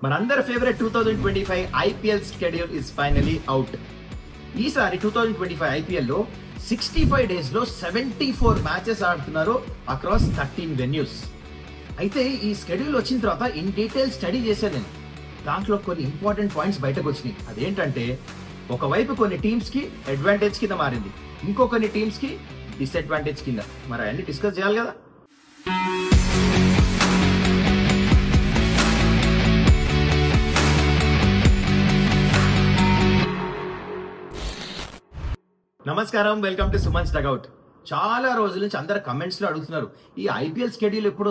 మనందరి favourite 2025 IPL schedule is finally out. ఈసారి 2025 ఐపీఎల్లో 65 డేస్లో 74 మ్యాచెస్ ఆడుతున్నారు అక్రాస్ 13 వెన్యూస్. అయితే ఈ షెడ్యూల్ వచ్చిన తర్వాత ఇన్ డీటెయిల్ స్టడీ చేశాను నేను. దాంట్లో కొన్ని ఇంపార్టెంట్ పాయింట్స్ బయటకు వచ్చినాయి. అదేంటంటే ఒకవైపు కొన్ని టీమ్స్కి అడ్వాంటేజ్ కింద మారింది, ఇంకొన్ని టీమ్స్కి డిసడ్వాంటేజ్ కింద. మరి అవన్నీ డిస్కస్ చేయాలి కదా. నమస్కారం, వెల్కమ్ టు సుమన్స్ డగౌట్. చాలా రోజుల నుంచి అందరు కమెంట్స్ లో అడుగుతున్నారు ఈ ఐపీఎల్ షెడ్యూల్ ఎప్పుడు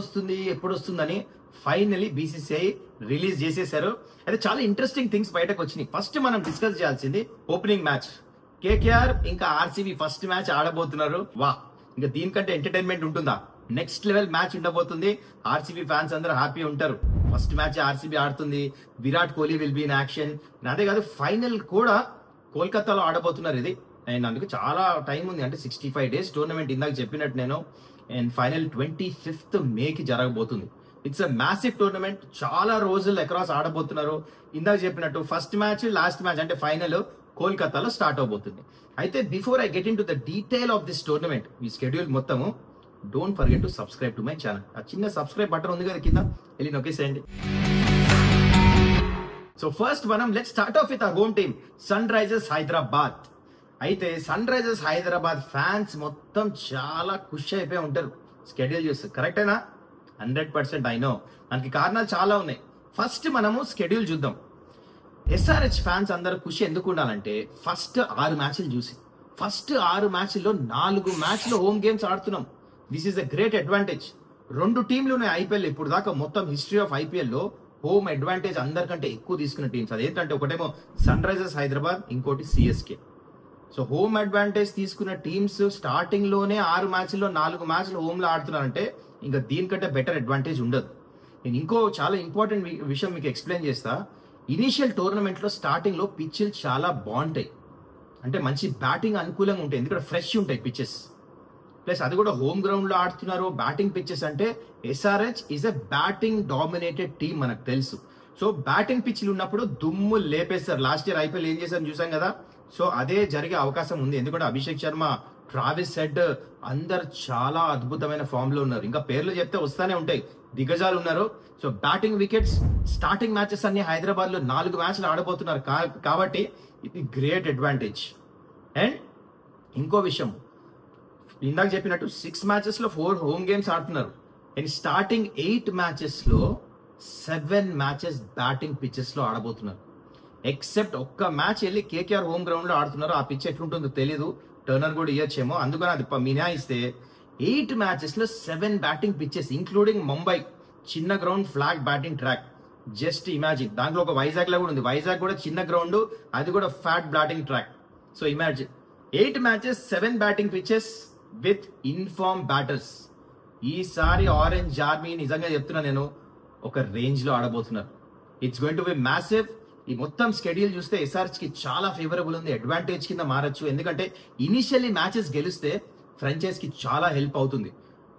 వస్తుందని. ఫైనలీ బీసీసీఐ రిలీజ్ చేసేసారు. అయితే చాలా ఇంట్రెస్టింగ్ థింగ్స్ బయటకు వచ్చినాయి. ఫస్ట్ మనం డిస్కస్ చేయాల్సింది ఓపెనింగ్ మ్యాచ్. కేకేఆర్ ఇంకా ఆర్సీబీ ఫస్ట్ మ్యాచ్ ఆడబోతున్నారు. వా, ఇంకా దీనికంటే ఎంటర్టైన్మెంట్ ఉంటుందా? నెక్స్ట్ లెవెల్ మ్యాచ్ ఉండబోతుంది. ఆర్సీబీ ఫ్యాన్స్ అందరూ హ్యాపీ ఉంటారు. ఫస్ట్ మ్యాచ్ ఆర్సీబీ ఆడుతుంది. Virat Kohli will be in action. అదే కాదు, ఫైనల్ కూడా కోల్కతాలో ఆడబోతున్నారు. ఇది అండ్ అందుకు చాలా టైం ఉంది, అంటే 65 డేస్ టోర్నమెంట్. ఇందాక చెప్పినట్టు నేను, అండ్ ఫైనల్ 25th మేకి జరగబోతుంది. It's a massive tournament. చాలా రోజులు అక్రాస్ ఆడబోతున్నారు. ఇందాక చెప్పినట్టు ఫస్ట్ మ్యాచ్, లాస్ట్ మ్యాచ్ అంటే ఫైనల్ కోల్కతాలో స్టార్ట్ అవబోతుంది. అయితే before I get into the detail of this tournament, ఈ షెడ్యూల్ మొత్తము, don't forget to subscribe to my channel. ఆ చిన్న సబ్స్క్రైబ్ బటన్ ఉంది కదా కింద, వెళ్ళి నొక్కేసేయండి. సో ఫస్ట్ మనం let's start off with our home team Sunrisers Hyderabad. అయితే సన్ రైజర్స్ హైదరాబాద్ ఫ్యాన్స్ మొత్తం చాలా ఖుషి అయిపోయి ఉంటారు షెడ్యూల్ చూస్తే. కరెక్టేనా? 100% ఐ నో. దానికి కారణాలు చాలా ఉన్నాయి. ఫస్ట్ మనము షెడ్యూల్ చూద్దాం. ఎస్ఆర్హెచ్ ఫ్యాన్స్ అందరూ ఖుషి ఎందుకు ఉండాలంటే, ఫస్ట్ 6 మ్యాచ్లు చూసి, ఫస్ట్ 6 మ్యాచ్ల్లో 4 మ్యాచ్లు హోమ్ గేమ్స్ ఆడుతున్నాం. This is a great advantage. 2 టీంలు ఉన్నాయి ఐపీఎల్ ఇప్పుడు దాకా. మొత్తం హిస్టరీ ఆఫ్ ఐపీఎల్లో హోమ్ అడ్వాంటేజ్ అందరికంటే ఎక్కువ తీసుకున్న టీమ్స్. అదేంటంటే ఒకటేమో సన్ రైజర్స్ హైదరాబాద్, ఇంకోటి సిఎస్కే. సో హోమ్ అడ్వాంటేజ్ తీసుకున్న టీమ్స్ స్టార్టింగ్ లోనే 6 మ్యాచ్ల్లో 4 మ్యాచ్లు హోమ్ లో ఆడుతున్నారంటే ఇంకా దీనికంటే బెటర్ అడ్వాంటేజ్ ఉండదు. నేను ఇంకో చాలా ఇంపార్టెంట్ విషయం మీకు ఎక్స్ప్లెయిన్ చేస్తా. ఇనీషియల్ టోర్నమెంట్ లో స్టార్టింగ్ లో పిచ్లు చాలా బాగుంటాయి, అంటే మంచి బ్యాటింగ్ అనుకూలంగా ఉంటాయి, ఎందుకంటే ఫ్రెష్ ఉంటాయి పిచ్చెస్. ప్లస్ అది కూడా హోమ్ గ్రౌండ్ లో ఆడుతున్నారు. బ్యాటింగ్ పిచ్చెస్ అంటే SRH is a batting dominated team, మనకు తెలుసు. సో బ్యాటింగ్ పిచ్లు ఉన్నప్పుడు దుమ్ము లేపేస్తారు. లాస్ట్ ఇయర్ ఐపీఎల్ ఏం చేశారని చూసాం కదా. సో అదే జరిగే అవకాశం ఉంది, ఎందుకంటే అభిషేక్ శర్మ, ట్రావిస్ హెడ్ అందరు చాలా అద్భుతమైన ఫామ్ లో ఉన్నారు. ఇంకా పేర్లు చెప్తే వస్తానే ఉంటాయి, దిగ్గజాలు ఉన్నారు. So batting wickets, starting matches అన్ని హైదరాబాద్ లో 4 మ్యాచ్లు ఆడబోతున్నారు కాబట్టి ఇది గ్రేట్ అడ్వాంటేజ్. అండ్ ఇంకో విషయం, ఇందాక చెప్పినట్టు 6 మ్యాచెస్ లో 4 హోమ్ గేమ్స్ ఆడుతున్నారు. అండ్ స్టార్టింగ్ 8 మ్యాచెస్ లో 7 మ్యాచెస్ బ్యాటింగ్ పిచ్చెస్ లో ఆడబోతున్నారు. ఎక్సెప్ట్ ఒక్క మ్యాచ్ వెళ్ళి కేకేఆర్ హోమ్ గ్రౌండ్ లో ఆడుతున్నారు. ఆ పిచ్ ఎట్లుంటుందో తెలియదు, టర్నర్ కూడా ఇవ్వచ్చేమో, అందుకని అది మినాయిస్తే 8 మ్యాచెస్ లో 7 బ్యాటింగ్ పిచ్చెస్, ఇంక్లూడింగ్ ముంబై చిన్న ground flag batting track. Just imagine. దాంట్లో ఒక వైజాగ్ లో కూడా ఉంది. వైజాగ్ కూడా చిన్న గ్రౌండ్, అది కూడా flat batting track. So imagine 8 matches 7 batting pitches with in form batters. ఈసారి ఆరెంజ్ ఆర్మీ నిజంగా చెప్తున్నా నేను, ఒక రేంజ్ లో ఆడబోతున్నారు. It's going to be massive. ఈ మొత్తం షెడ్యూల్ చూస్తే ఎస్ఆర్హెచ్ కి చాలా ఫేవరబుల్ ఉంది, అడ్వాంటేజ్ కింద మారచ్చు. ఎందుకంటే ఇనిషియల్లీ మ్యాచెస్ గెలిస్తే ఫ్రాంచైజ్ కి చాలా హెల్ప్ అవుతుంది.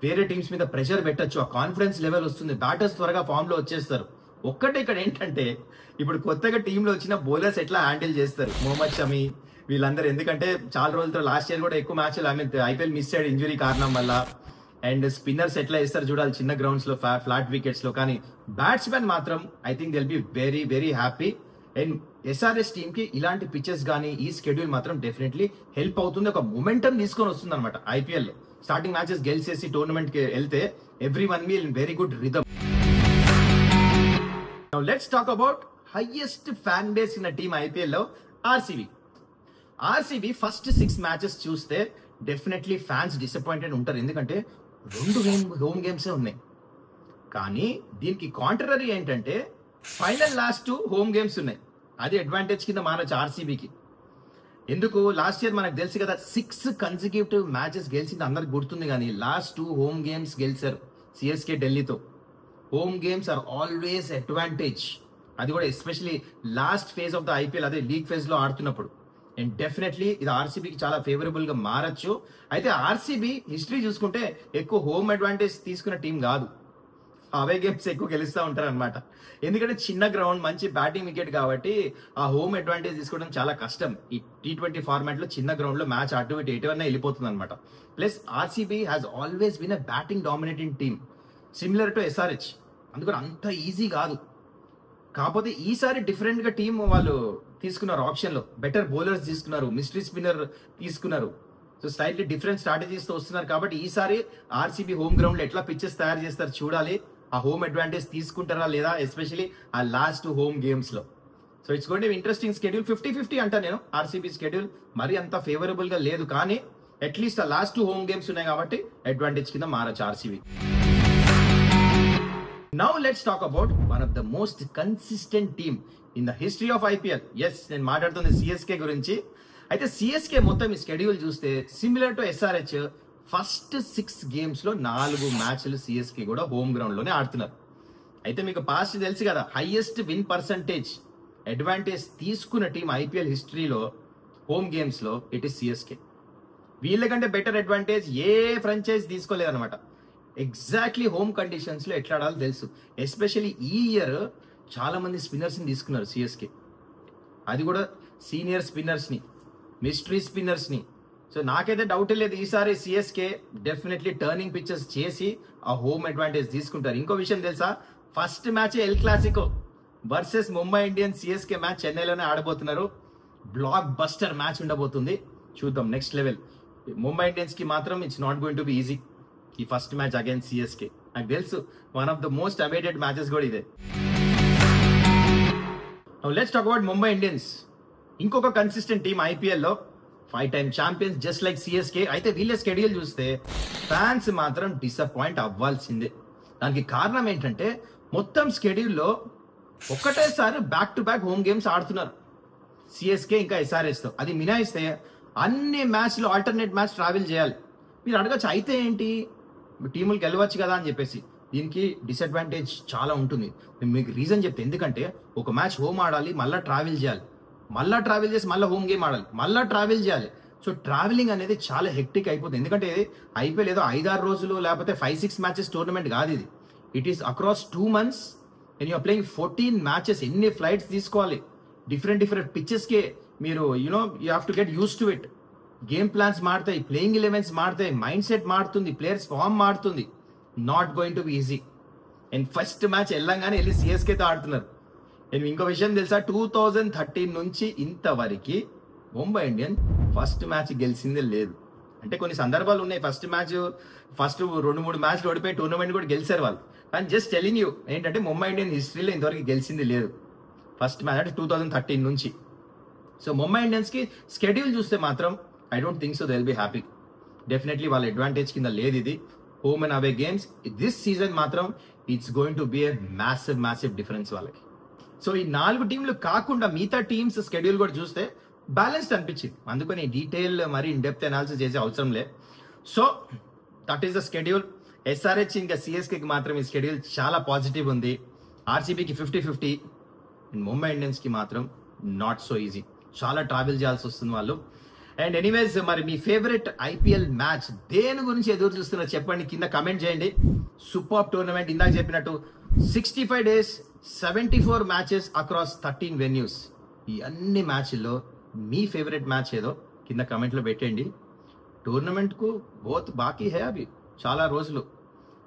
వేరే టీమ్స్ మీద ప్రెషర్ పెట్టచ్చు, ఆ కాన్ఫిడెన్స్ లెవెల్ వస్తుంది, బ్యాటర్స్ త్వరగా ఫామ్ లో వచ్చేస్తారు. ఒక్కటే ఇక్కడ ఏంటంటే, ఇప్పుడు కొత్తగా టీంలో వచ్చిన బౌలర్స్ ఎట్లా హ్యాండిల్ చేస్తారు, మొహమ్మద్ షమి వీళ్ళందరూ. ఎందుకంటే చాలా రోజులతో లాస్ట్ ఇయర్ కూడా ఎక్కువ మ్యాచ్లు ఐపీఎల్ మిస్ అయ్యాడు ఇంజురీ కారణం వల్ల. అండ్ స్పిన్నర్స్ ఎట్లా వేస్తారు చూడాలి, చిన్న గ్రౌండ్స్ లో, ఫ్లాట్ వికెట్స్ లో. కానీ బ్యాట్స్మెన్ మాత్రం I think they'll be very very happy. And SRS team కి ఇలాంటి పిచెస్ కానీ ఈ షెడ్యూల్ మాత్రం డెఫినెట్లీ హెల్ప్ అవుతుంది. ఒక మొమెంటం తీసుకొని వస్తుంది అనమాట ఐపీఎల్ లో. స్టార్టింగ్ మ్యాచెస్ గెలిచేసి టోర్నమెంట్ కి వెళ్తే every one will in very good rhythm. Now let's talk about highest fan base ఉన్న టీమ్ ఐపీఎల్ లో ఆర్సీబీ. ఆర్సీబీ ఫస్ట్ 6 మ్యాచెస్ చూస్తే డెఫినెట్లీ ఫ్యాన్స్ డిసప్పాయింటెడ్ ఉంటారు, ఎందుకంటే 2 హోమ్ గేమ్సే ఉన్నాయి. కానీ దీనికి కాంట్రరీ ఏంటంటే ఫైనల్ లాస్ట్ 2 హోమ్ గేమ్స్ ఉన్నాయి. అది అడ్వాంటేజ్ కింద మారచ్చు ఆర్సీబీకి. ఎందుకు, లాస్ట్ ఇయర్ మనకు తెలుసు కదా, 6 కన్సిక్యూటివ్ మ్యాచెస్ గెలిచింది అందరికి గుర్తుంది. కానీ లాస్ట్ 2 హోమ్ గేమ్స్ గెలిచారు సిఎస్కే ఢిల్లీతో. Home games are always advantage, అది కూడా especially last phase of the IPL, అదే లీగ్ ఫేజ్ లో ఆడుతున్నప్పుడు. అండ్ డెఫినెట్లీ ఇది ఆర్సీబీకి చాలా ఫేవరబుల్ గా మారచ్చు. అయితే ఆర్సీబీ హిస్టరీ చూసుకుంటే ఎక్కువ హోమ్ అడ్వాంటేజ్ తీసుకున్న టీం కాదు. అవే గేమ్స్ ఎక్కువ గెలుస్తూ ఉంటారు అనమాట. ఎందుకంటే చిన్న గ్రౌండ్, మంచి బ్యాటింగ్ వికెట్ కాబట్టి ఆ హోమ్ అడ్వాంటేజ్ తీసుకోవడం చాలా కష్టం. ఈ T20 ఫార్మాట్ లో చిన్న గ్రౌండ్ లో మ్యాచ్ అటు ఇటు ఎటువన్నా వెళ్ళిపోతుంది అనమాట. Plus RCB has always been a batting dominating team similar to SRH. అందుకని అంత ఈజీ కాదు. కాకపోతే ఈసారి డిఫరెంట్ గా టీం వాళ్ళు తీసుకున్నారు, ఆప్షన్ లో బెటర్ బౌలర్స్ తీసుకున్నారు, మిస్టరీ స్పిన్నర్ తీసుకున్నారు. సో స్లైట్లీ డిఫరెంట్ స్ట్రాటజీస్ తో వస్తున్నారు కాబట్టి ఈసారి ఆర్సీబీ హోమ్ గ్రౌండ్ లో ఎట్లా పిచ్చెస్ తయారు చేస్తారు చూడాలి. ఆ హోమ్ అడ్వాంటేజ్ తీసుకుంటారా లేదా, ఎస్పెషల్లీ ఆ లాస్ట్ హోమ్ గేమ్స్ లో. So it's going to be interesting schedule. 50-50 అంటా నేను. ఆర్సీబీ స్కెడ్యూల్ మరి అంత ఫేవరబుల్ గా లేదు, కానీ అట్లీస్ట్ ఆ లాస్ట్ హోమ్ గేమ్స్ ఉన్నాయి కాబట్టి అడ్వాంటేజ్ కింద మారచ్చు RCB. Now let's talk about one of the most consistent team in the history of IPL. Yes, నేను మాట్లాడుతుంది సిఎస్కే గురించి. అయితే సిఎస్కే మొత్తం ఈ స్కెడ్యూల్ చూస్తే similar to SRH, first 6 games లో 4 మ్యాచ్లు సిఎస్కే కూడా హోమ్ గ్రౌండ్ లోనే ఆడుతున్నారు. అయితే మీకు పాస్ట్ తెలుసు కదా, హైయెస్ట్ విన్ పర్సంటేజ్ అడ్వాంటేజ్ తీసుకున్న టీం ఐపీఎల్ హిస్టరీలో హోమ్ గేమ్స్ లో ఇట్ ఇస్ సిఎస్కే. వీళ్ళకంటే బెటర్ అడ్వాంటేజ్ ఏ ఫ్రాంచైజ్ తీసుకోలేదన్నమాట. ఎగ్జాక్ట్లీ హోమ్ కండిషన్స్ లో ఎట్లా ఆడాలో తెలుసు. ఎస్పెషల్లీ ఈ ఇయర్ చాలా మంది స్పిన్నర్స్ ని తీసుకున్నారు సిఎస్కే, అది కూడా సీనియర్ స్పిన్నర్స్ ని, మిస్టరీ స్పిన్నర్స్ ని. సో నాకైతే డౌట్ లేదు, ఈసారి సిఎస్కే డెఫినెట్లీ టర్నింగ్ పిక్చర్స్ చేసి ఆ హోమ్ అడ్వాంటేజ్ తీసుకుంటారు. ఇంకో విషయం తెలుసా, first match El Clasico versus Mumbai Indians. CSK match చెన్నైలోనే ఆడబోతున్నారు. బ్లాక్ బస్టర్ మ్యాచ్ ఉండబోతుంది, చూద్దాం నెక్స్ట్ లెవెల్. ముంబై ఇండియన్స్ కి మాత్రం it's not going to be easy ఈ ఫస్ట్ మ్యాచ్ అగైన్స్ సిఎస్కే. నాకు తెలుసు one of the most awaited matches కూడా ఇదే. Let's talk about Mumbai Indians. ఇంకొక కన్సిస్టెంట్ టీమ్ ఐపీఎల్ లో, 5 time champions just like CSK. అయితే వీళ్ళ స్కెడ్యూల్ చూస్తే ఫ్యాన్స్ మాత్రం డిసప్పాయింట్ అవ్వాల్సిందే. దానికి కారణం ఏంటంటే మొత్తం స్కెడ్యూల్లో ఒక్కటేసారి back to back home games ఆడుతున్నారు సిఎస్కే ఇంకా SRH తో. అది మినాయిస్తే అన్ని మ్యాచ్లు ఆల్టర్నేట్ మ్యాచ్ ట్రావెల్ చేయాలి. మీరు అడగచ్చు అయితే ఏంటి, టీములు గెలవచ్చు కదా అని చెప్పేసి. దీనికి డిసడ్వాంటేజ్ చాలా ఉంటుంది. నేను మీకు రీజన్ చెప్తే, ఎందుకంటే ఒక మ్యాచ్ హోమ్ ఆడాలి, మళ్ళీ ట్రావెల్ చేయాలి, మళ్ళీ ట్రావెల్ చేసి మళ్ళీ హోమ్ గేమ్ ఆడాలి, మళ్ళీ ట్రావెల్ చేయాలి. సో ట్రావెలింగ్ అనేది చాలా హెక్టిక్ అయిపోతుంది. ఎందుకంటే ఐపీఎల్ ఏదో 5-6 రోజులు లేకపోతే 5-6 మ్యాచెస్ టోర్నమెంట్ కాదు ఇది. It is across 2 months and you're playing 14 matches. ఎన్ని ఫ్లైట్స్ తీసుకోవాలి, డిఫరెంట్ పిచ్చెస్కి మీరు you have to get used to it. Game plans మారుతాయి, ప్లేయింగ్ 11s మారుతాయి, మైండ్ సెట్ మారుతుంది, ప్లేయర్స్ ఫామ్ మారుతుంది. Not going to be easy. And first match వెళ్ళంగానే వెళ్ళి సిఎస్కేతో ఆడుతున్నారు. నేను ఇంకో విషయం తెలుసా, 2013 నుంచి ఇంతవరకు ముంబై ఇండియన్ ఫస్ట్ మ్యాచ్ గెలిచిందే లేదు. అంటే కొన్ని సందర్భాలు ఉన్నాయి, ఫస్ట్ 2-3 మ్యాచ్లు ఓడిపోయి టోర్నమెంట్ కూడా గెలిచారు వాళ్ళు. కానీ జస్ట్ టెలింగ్ యూ ఏంటంటే ముంబై ఇండియన్ హిస్టరీలో ఇంతవరకు గెలిచింది లేదు ఫస్ట్ మ్యాచ్, అంటే 2013 నుంచి. సో ముంబై ఇండియన్స్ కి స్కెడ్యూల్ చూస్తే మాత్రం I don't think so they will be happy. Definitely వాళ్ళ అడ్వాంటేజ్ కింద లేదు ఇది. Home and away games this season మాత్రం it's going to be a massive difference వాళ్ళకి. సో ఈ 4 టీంలు కాకుండా మిగతా టీమ్స్ స్కెడ్యూల్ కూడా చూస్తే బ్యాలెన్స్డ్ అనిపించింది. అందుకని డీటెయిల్ మరి ఇన్ డెప్త్ అనాలిసిస్ చేసే అవసరం లేదు. So that is the schedule. SRH ఇంకా సిఎస్కేకి మాత్రం ఈ స్కెడ్యూల్ చాలా పాజిటివ్ ఉంది. ఆర్సీబీకి 50-50 అండ్ ముంబై ఇండియన్స్ కి మాత్రం నాట్ సో ఈజీ, చాలా ట్రావెల్ చేయాల్సి వస్తుంది వాళ్ళు. అండ్ ఎనీవేస్, మరి మీ ఫేవరెట్ ఐపీఎల్ మ్యాచ్ దేని గురించి ఎదురు చూస్తున్నారో చెప్పండి, కింద కమెంట్ చేయండి. సూపర్ టోర్నమెంట్, ఇందాక చెప్పినట్టు 65 days 74 మ్యాచెస్ అక్రాస్ 13 venues. ఈ అన్ని మ్యాచ్ల్లో మీ ఫేవరెట్ మ్యాచ్ ఏదో కింద కమెంట్లో పెట్టండి. టోర్నమెంట్ కు బోత్ బాకీ హే అవి చాలా రోజులు.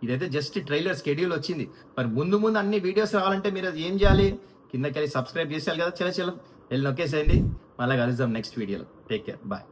ఇదైతే జస్ట్ ట్రైలర్ స్కెడ్యూల్ వచ్చింది. మరి ముందు అన్ని వీడియోస్ రావాలంటే మీరు అది ఏం చేయాలి, కిందకి వెళ్ళి సబ్స్క్రైబ్ చేసేయాలి కదా. చలో వెళ్ళి నొక్కేసేయండి. మళ్ళీ కలుద్దాం నెక్స్ట్ వీడియోలో. Take care, bye.